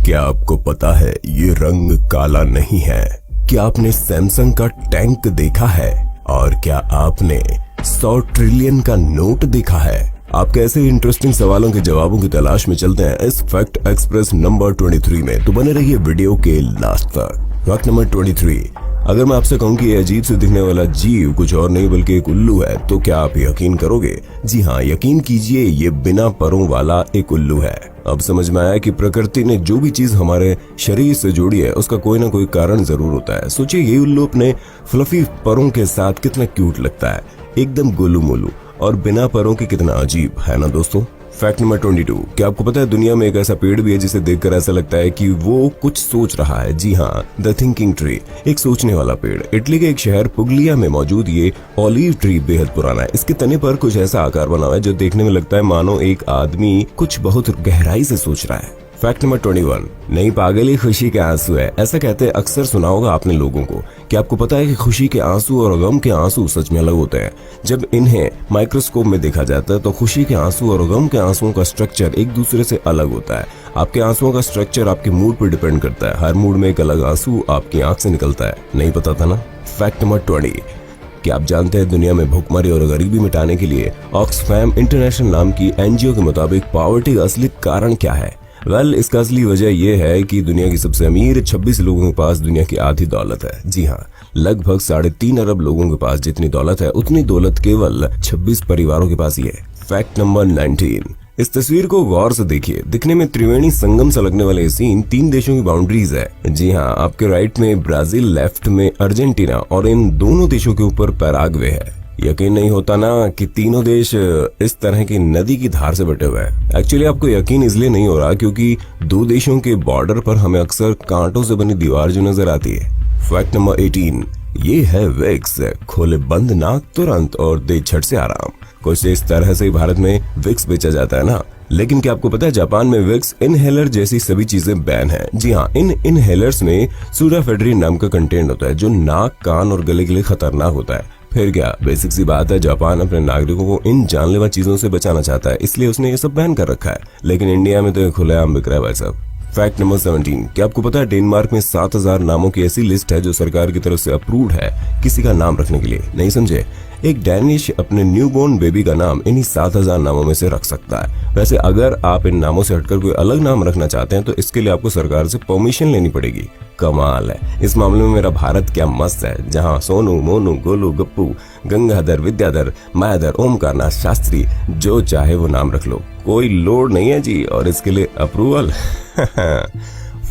क्या आपको पता है ये रंग काला नहीं है? क्या आपने सैमसंग का टैंक देखा है? और क्या आपने 100 ट्रिलियन का नोट देखा है? आपके ऐसे इंटरेस्टिंग सवालों के जवाबों की तलाश में चलते हैं इस फैक्ट एक्सप्रेस नंबर 23 में। तो बने रहिए वीडियो के लास्ट तक। फैक्ट नंबर 23, अगर मैं आपसे कहूं कि ये अजीब से दिखने वाला जीव कुछ और नहीं बल्कि एक उल्लू है, तो क्या आप यकीन करोगे? जी हाँ, यकीन कीजिए, ये बिना परों वाला एक उल्लू है। अब समझ में आया कि प्रकृति ने जो भी चीज हमारे शरीर से जोड़ी है उसका कोई ना कोई कारण जरूर होता है। सोचिए, ये उल्लू अपने फ्लफी परों के साथ कितना क्यूट लगता है, एकदम गोलू मोलू, और बिना परों के कितना अजीब है ना दोस्तों। फैक्ट नंबर 22, क्या आपको पता है दुनिया में एक ऐसा पेड़ भी है जिसे देखकर ऐसा लगता है कि वो कुछ सोच रहा है? जी हाँ, द थिंकिंग ट्री, एक सोचने वाला पेड़। इटली के एक शहर पुगलिया में मौजूद ये ऑलिव ट्री बेहद पुराना है। इसके तने पर कुछ ऐसा आकार बना हुआ है जो देखने में लगता है मानो एक आदमी कुछ बहुत गहराई से सोच रहा है। फैक्ट नंबर 21, नहीं पागल, ही खुशी के आंसू है, ऐसा कहते हैं अक्सर सुना होगा आपने लोगों को। क्या आपको पता है कि खुशी के आंसू और गम के आंसू सच में अलग होते हैं? जब इन्हें माइक्रोस्कोप में देखा जाता है तो खुशी के आंसू और गम के आंसुओं का स्ट्रक्चर एक दूसरे से अलग होता है। आपके आंसुओं का स्ट्रक्चर आपके मूड पर डिपेंड करता है। हर मूड में एक अलग आंसू आपकी आंख से निकलता है। नहीं पता था ना? फैक्ट नंबर 20, क्या आप जानते हैं दुनिया में भुखमरी और गरीबी मिटाने के लिए ऑक्सफैम इंटरनेशनल नाम की एनजीओ के मुताबिक पॉवर्टी का असली कारण क्या है? इसका असली वजह यह है कि दुनिया की सबसे अमीर 26 लोगों के पास दुनिया की आधी दौलत है। जी हाँ, लगभग 3.5 अरब लोगों के पास जितनी दौलत है उतनी दौलत केवल 26 परिवारों के पास ही है। फैक्ट नंबर 19, इस तस्वीर को गौर से देखिए। दिखने में त्रिवेणी संगम सा लगने वाले सीन 3 देशों की बाउंड्रीज है। जी हाँ, आपके राइट में ब्राजील, लेफ्ट में अर्जेंटीना और इन दोनों देशों के ऊपर पैराग्वे है। यकीन नहीं होता ना कि तीनों देश इस तरह की नदी की धार से बटे हुए हैं। एक्चुअली आपको यकीन इसलिए नहीं हो रहा क्योंकि दो देशों के बॉर्डर पर हमें अक्सर कांटों से बनी दीवार जो नजर आती है। फैक्ट नंबर 18, ये है विक्स, खोले बंद नाक तुरंत और दे झट से आराम। कुछ इस तरह से भारत में विक्स बेचा जाता है ना। लेकिन क्या आपको पता है जापान में विक्स इनहेलर जैसी सभी चीजें बैन है। जी हाँ, इन इनहेलर्स में सूडाफेड्रिन नाम का कंटेंट होता है जो नाक, कान और गले के लिए खतरनाक होता है। फिर क्या, बेसिक सी बात है, जापान अपने नागरिकों को इन जानलेवा चीजों से बचाना चाहता है, इसलिए उसने ये सब बैन कर रखा है। लेकिन इंडिया में तो खुलेआम बिक रहा है भाई साहब। फैक्ट नंबर 17, क्या आपको पता है डेनमार्क में 7000 नामों की ऐसी लिस्ट है जो सरकार की तरफ से अप्रूव्ड है किसी का नाम रखने के लिए? नहीं समझे? एक डैनिश अपने न्यूबॉर्न बेबी का नाम इन्हीं 7000 नामों में से रख सकता है। वैसे अगर आप इन नामों से हटकर कोई अलग नाम रखना चाहते हैं तो इसके लिए आपको सरकार से परमिशन लेनी पड़ेगी। कमाल है। इस मामले में मेरा भारत क्या मस्त है, जहाँ सोनू, मोनू, गोलू, गप्पू, गंगाधर, विद्याधर, मायाधर, ओमकारनाथ, शास्त्री, जो चाहे वो नाम रख लो, कोई लोड नहीं है जी, और इसके लिए अप्रूवल।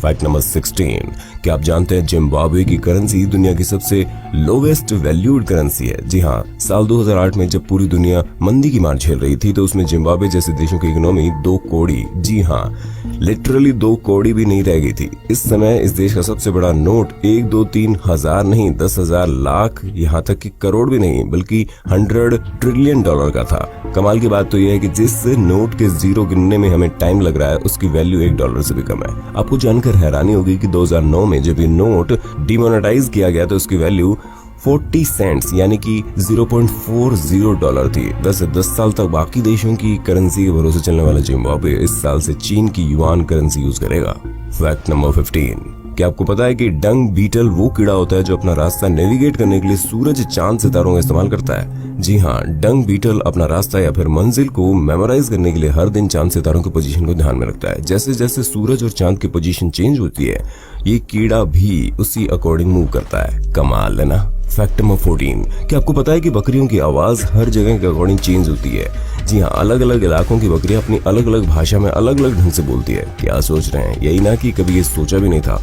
फैक्ट नंबर 16, क्या आप जानते हैं जिम्बाब्वे की करेंसी दुनिया की सबसे लोवेस्ट वैल्यूड करेंसी है? जी हाँ, साल 2008 में जब पूरी दुनिया मंदी की मार झेल रही थी तो उसमें जिम्बाब्वे जैसे देशों की इकोनॉमी 2 कौड़ी, जी हाँ लिटरली 2 कौड़ी भी नहीं रह गई थी। इस समय इस देश का सबसे बड़ा नोट 1, 2, 3 हजार नहीं, 10,000 लाख, यहाँ तक कि करोड़ भी नहीं बल्कि 100 ट्रिलियन डॉलर का था। कमाल की बात तो यह है कि जिस नोट के जीरो गिनने में हमें टाइम लग रहा है उसकी वैल्यू $1 से भी कम है। आपको जानकर हैरानी होगी कि 2009 में जब ये नोट डिमोनेटाइज किया गया तो उसकी वैल्यू 40 सेंट्स यानी कि $0.40 थी। वैसे 10 साल तक बाकी देशों की करेंसी के भरोसे चलने वाला जिम्बाब्वे इस साल से चीन की युआन करेंसी यूज करेगा। फैक्ट नंबर 15, क्या आपको पता है कि डंग बीटल वो कीड़ा होता है जो अपना रास्ता नेविगेट करने के लिए सूरज, चांद, सितारों का इस्तेमाल करता है? जी हाँ, डंग बीटल अपना रास्ता या फिर मंजिल को मेमोराइज करने के लिए हर दिन चांद, सितारों की पोजीशन को ध्यान में रखता है। जैसे जैसे सूरज और चांद की पोजीशन चेंज होती है ये कीड़ा भी उसी अकॉर्डिंग मूव करता है। कमाल है ना। फैक्ट नंबर 14, क्या आपको पता है कि बकरियों की आवाज हर जगह के अकॉर्डिंग चेंज होती है? जी हाँ, अलग अलग इलाकों की बकरियां अपनी अलग अलग भाषा में अलग अलग ढंग से बोलती है। क्या सोच रहे हैं? यही ना कि कभी ये सोचा भी नहीं था।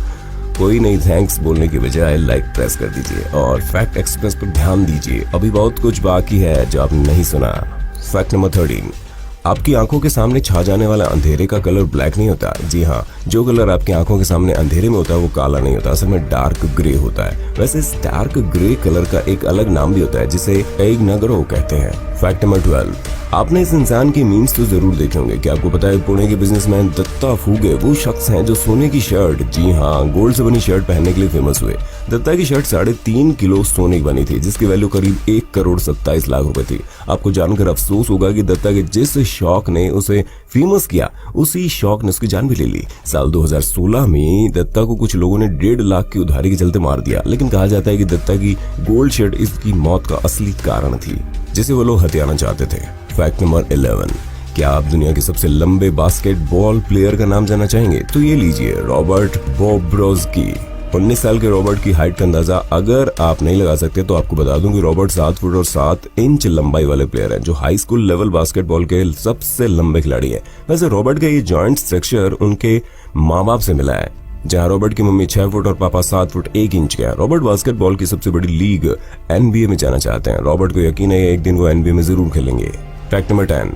कोई नहीं, थैंक्स बोलने की बजाय लाइक प्रेस कर दीजिए और फैक्ट एक्सप्रेस पर ध्यान दीजिए, अभी बहुत कुछ बाकी है जो आपने नहीं सुना। फैक्ट नंबर 13, आपकी आंखों के सामने छा जाने वाला अंधेरे का कलर ब्लैक नहीं होता। जी हाँ, जो कलर आपकी आंखों के सामने अंधेरे में होता है वो काला नहीं होता, असल में डार्क ग्रे होता है। वैसे इस डार्क ग्रे कलर का एक अलग नाम भी होता है जिसे एग नगरो कहते हैं। फैक्ट नंबर 12, आपने इस इंसान के मीम्स तो जरूर देखे होंगे। क्या आपको पता है पुणे के बिजनेसमैन दत्ता फूगे वो शख्स हैं जो सोने की शर्ट, जी हाँ गोल्ड से बनी शर्ट पहनने के लिए फेमस हुए। दत्ता की शर्ट 3.5 किलो सोने की बनी थी, जिसकी वैल्यू करीब 1,27,00,000 रुपए थी। आपको जानकर अफसोस होगा कि दत्ता के जिस शौक ने उसे फेमस किया, उसी शौक ने उसकी जान भी ले ली। साल 2016 में दत्ता को कुछ लोगों ने 1.5 लाख की उधारी के चलते मार दिया, लेकिन कहा जाता है कि दत्ता की गोल्ड शर्ट इसकी मौत का असली कारण थी, जिसे वो लोग हथियाना चाहते थे। फैक्ट नंबर 11, क्या आप दुनिया के सबसे लंबे बास्केटबॉल प्लेयर का नाम जानना चाहेंगे? तो ये लीजिए, रॉबर्ट बोब्रोवस्की। 19 साल के रॉबर्ट की हाइट का अंदाजा अगर आप नहीं लगा सकते तो आपको बता दूं कि रॉबर्ट 7 फुट और 7 इंच लंबाई वाले प्लेयर हैं, जो हाई स्कूल लेवल बास्केटबॉल के सबसे लंबे खिलाड़ी है। वैसे रॉबर्ट का ये जॉइंट स्ट्रक्चर उनके माँ बाप से मिला है, जहाँ रॉबर्ट की मम्मी 6 फुट और पापा 7 फुट 1 इंच के हैं। रॉबर्ट बास्केटबॉल की सबसे बड़ी लीग NBA में जाना चाहते हैं। रॉबर्ट को यकीन है एक दिन वो NBA में जरूर खेलेंगे। फैक्ट नंबर 10,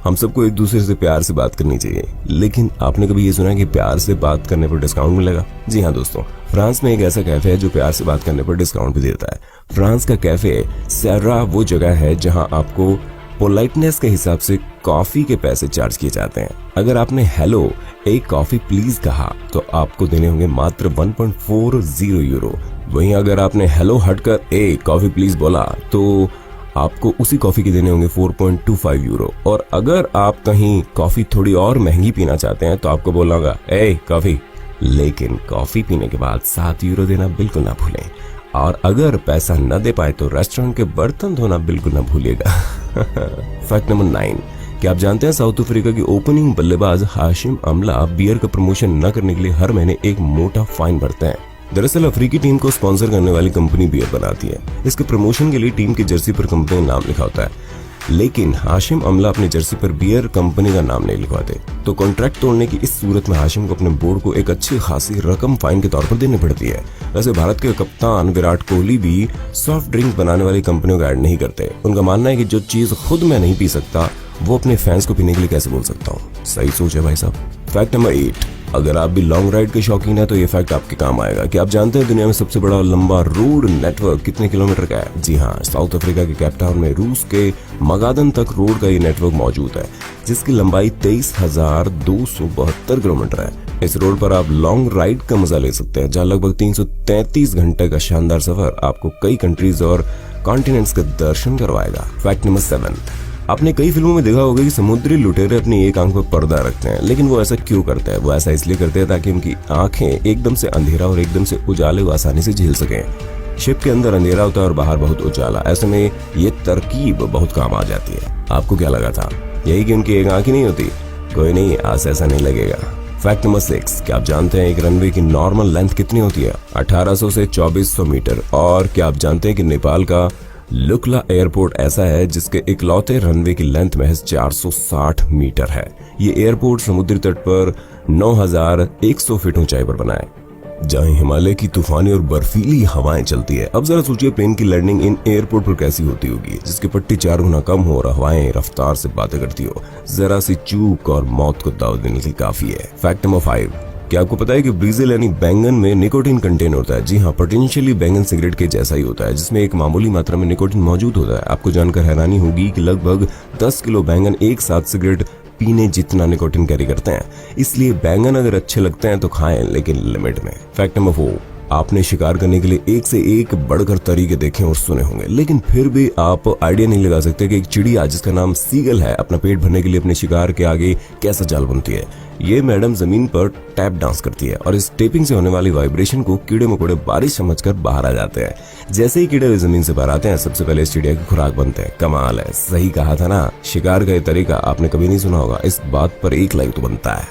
हम सबको एक दूसरे से प्यार से बात करनी चाहिए, लेकिन आपने कभी ये सुना कि प्यार से बात करने पर डिस्काउंट मिलेगा? जी हाँ दोस्तों, फ्रांस में एक ऐसा कैफे है जो प्यार से बात करने पर डिस्काउंट भी देता है। फ्रांस का कैफे सेरा वो जगह है जहां आपको पोलाइटनेस के हिसाब से कॉफी के पैसे चार्ज किए जाते हैं। अगर आपने हेलो एक कॉफी प्लीज कहा तो आपको देने होंगे मात्र 1.40 यूरो। वहीं अगर आपने हेलो हटकर एक कॉफी प्लीज बोला तो आपको उसी कॉफी के देने होंगे 4.25 यूरो। और अगर आप कहीं कॉफी थोड़ी और महंगी पीना चाहते हैं तो आपको बोलना होगा ए कॉफी, लेकिन कॉफी पीने के बाद 7 यूरो देना बिल्कुल ना भूलें। और अगर पैसा न दे पाए तो रेस्टोरेंट के बर्तन धोना बिल्कुल ना भूलिएगा। फैक्ट नंबर 9, क्या आप जानते हैं साउथ अफ्रीका की ओपनिंग बल्लेबाज हाशिम अमला बियर का प्रमोशन न करने के लिए हर महीने एक मोटा फाइन भरते हैं। दरअसल अफ्रीकी टीम को स्पॉन्सर करने वाली कंपनी बियर बनाती है। इसके प्रमोशन के लिए टीम की जर्सी पर कंपनी का नाम लिखा होता है, लेकिन हाशिम अमला अपनी जर्सी पर बियर कंपनी का नाम नहीं लिखवाते। तो कॉन्ट्रैक्ट तोड़ने की इस सूरत में हाशिम को अपने बोर्ड को एक अच्छी खासी रकम फाइन के तौर पर देनी पड़ती है। वैसे भारत के कप्तान विराट कोहली भी सॉफ्ट ड्रिंक बनाने वाली कंपनियों का ऐड नहीं करते। उनका मानना है कि जो चीज खुद मैं नहीं पी सकता वो अपने फैंस को पीने के लिए कैसे बोल सकता हूँ। सही सोच है भाई साहब। फैक्ट नंबर 8, अगर आप भी लॉन्ग राइड के शौकीन हैं तो ये फैक्ट आपके काम आएगा। कि आप जानते हैं दुनिया में सबसे बड़ा लंबा रोड नेटवर्क कितने किलोमीटर का है? जी हाँ, साउथ अफ्रीका के केप टाउन में रूस के मगादन तक रोड का ये नेटवर्क मौजूद है, जिसकी लंबाई 23,272 किलोमीटर है। इस रोड पर आप लॉन्ग राइड का मजा ले सकते हैं, जहाँ लगभग 333 घंटे का शानदार सफर आपको कई कंट्रीज और कॉन्टिनेंट्स का दर्शन करवाएगा। फैक्ट नंबर 7, आपने कई फिल्मों में देखा होगा कि समुद्री लुटेरे अपनी एक आंख पर पर्दा रखते हैं, लेकिन वो ऐसा क्यों करते हैं? वो ऐसा इसलिए करते हैं ताकि उनकी आंखें एकदम से अंधेरा और एकदम से उजाले को आसानी से झेल सकें। शिप के अंदर अंधेरा होता है और बाहर बहुत उजाला, ऐसे में ये तरकीब बहुत काम आ जाती है। आपको क्या लगा था? यही कि उनकी एक आंख ही नहीं होती? कोई नहीं, आज से ऐसा नहीं लगेगा। फैक्ट नंबर 6, क्या आप जानते हैं एक रनवे की नॉर्मल लेंथ कितनी होती है? 1800 से 2400 मीटर। और क्या आप जानते हैं कि नेपाल का लुकला एयरपोर्ट ऐसा है जिसके इकलौते रनवे की लेंथ महज 460 मीटर है। ये एयरपोर्ट समुद्री तट पर 9100 फीट ऊंचाई पर बना है, जहाँ हिमालय की तूफानी और बर्फीली हवाएं चलती है। अब जरा सोचिए प्लेन की लैंडिंग इन एयरपोर्ट पर कैसी होती होगी, जिसकी पट्टी 4 गुना कम हो और हवाएं रफ्तार से बातें करती हो। जरा सी चूक और मौत को दाव देने के लिए काफी है। फैक्ट नंबर 5, क्या आपको पता है कि ब्रीजिल यानी बैंगन में निकोटीन कंटेन होता है? जी हाँ, पोटेंशियली बैंगन सिगरेट के जैसा ही होता है, जिसमें एक मामूली मात्रा में निकोटीन मौजूद होता है। आपको जानकर हैरानी होगी कि लगभग 10 किलो बैंगन एक साथ सिगरेट पीने जितना निकोटीन कैरी करते हैं। इसलिए बैंगन अगर अच्छे लगते हैं तो खाएं, लेकिन लिमिट में। फैक्ट नंबर 4, आपने शिकार करने के लिए एक से एक बढ़कर तरीके देखे और सुने होंगे, लेकिन फिर भी आप आइडिया नहीं लगा सकते कि एक चिड़िया जिसका नाम सीगल है अपना पेट भरने के लिए अपने शिकार के आगे कैसा जाल बुनती है। ये मैडम जमीन पर टैप डांस करती है और इस टेपिंग से होने वाली वाइब्रेशन को कीड़े मकोड़े बारिश समझकर बाहर आ जाते हैं। जैसे ही कीड़े जमीन से बाहर आते हैं, सबसे पहले इस चिड़िया की खुराक बनते हैं। कमाल है, सही कहा था ना। शिकार का ये तरीका आपने कभी नहीं सुना होगा, इस बात पर 1 लाइक तो बनता है।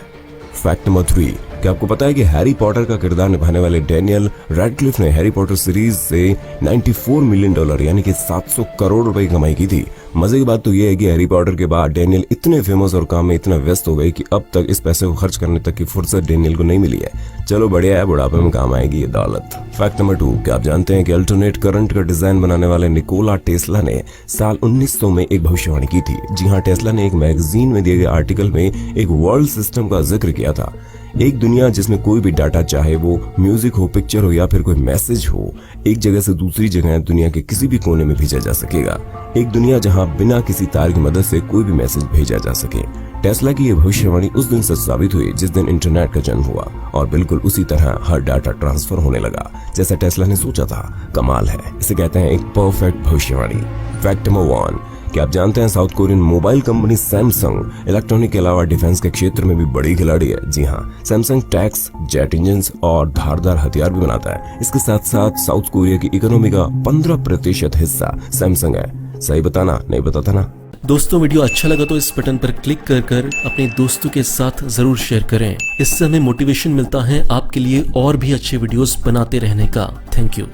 फैक्ट नंबर 3, क्या आपको पता है कि हैरी पॉटर का किरदार निभाने वाले डैनियल रैडक्लिफ ने हैरी पॉटर सीरीज से $94 मिलियन यानी कि 700 करोड़ रुपए की कमाई की थी। मजे की बात तो ये है कि हैरी पॉटर के बाद डैनियल इतने फेमस और काम में इतना व्यस्त हो गए कि अब तक इस पैसे को खर्च करने तक की फुर्सत डैनियल को नहीं मिली है। चलो बढ़िया है, बुढ़ापे में काम आएगी ये दौलत। फैक्ट नंबर 2, क्या आप जानते हैं कि अल्टरनेट करंट का डिजाइन बनाने वाले निकोला टेस्ला ने साल 1900 में एक भविष्यवाणी की थी। जी हाँ, टेस्ला ने एक मैगजीन में दिए गए आर्टिकल में एक वर्ल्ड सिस्टम का जिक्र किया था। एक दुनिया जिसमें कोई भी डाटा, चाहे वो म्यूजिक हो, पिक्चर हो या फिर कोई मैसेज हो, एक जगह से दूसरी जगह दुनिया के किसी भी कोने में भेजा जा सकेगा। एक दुनिया जहां बिना किसी तार की मदद से कोई भी मैसेज भेजा जा सके। टेस्ला की ये भविष्यवाणी उस दिन सच साबित हुई जिस दिन इंटरनेट का जन्म हुआ, और बिल्कुल उसी तरह हर डाटा ट्रांसफर होने लगा जैसा टेस्ला ने सोचा था। कमाल है, इसे कहते हैं एक परफेक्ट भविष्यवाणी। फैक्ट नंबर 1, क्या आप जानते हैं south Korean mobile company Samsung electronic के अलावा डिफेंस के क्षेत्र में भी बड़ी खिलाड़ी है। जी हाँ, सैमसंग टैंक्स, जेट इंजन और धारदार हथियार भी बनाता है। इसके साथ साथ साउथ कोरिया की इकोनॉमी का 15% हिस्सा सैमसंग है। सही बताना, नहीं बताता ना। दोस्तों, वीडियो अच्छा लगा तो इस बटन पर क्लिक कर अपने दोस्तों के साथ जरूर शेयर करें। इससे हमें मोटिवेशन मिलता है आपके लिए और भी अच्छे वीडियोस बनाते रहने का। Thank you.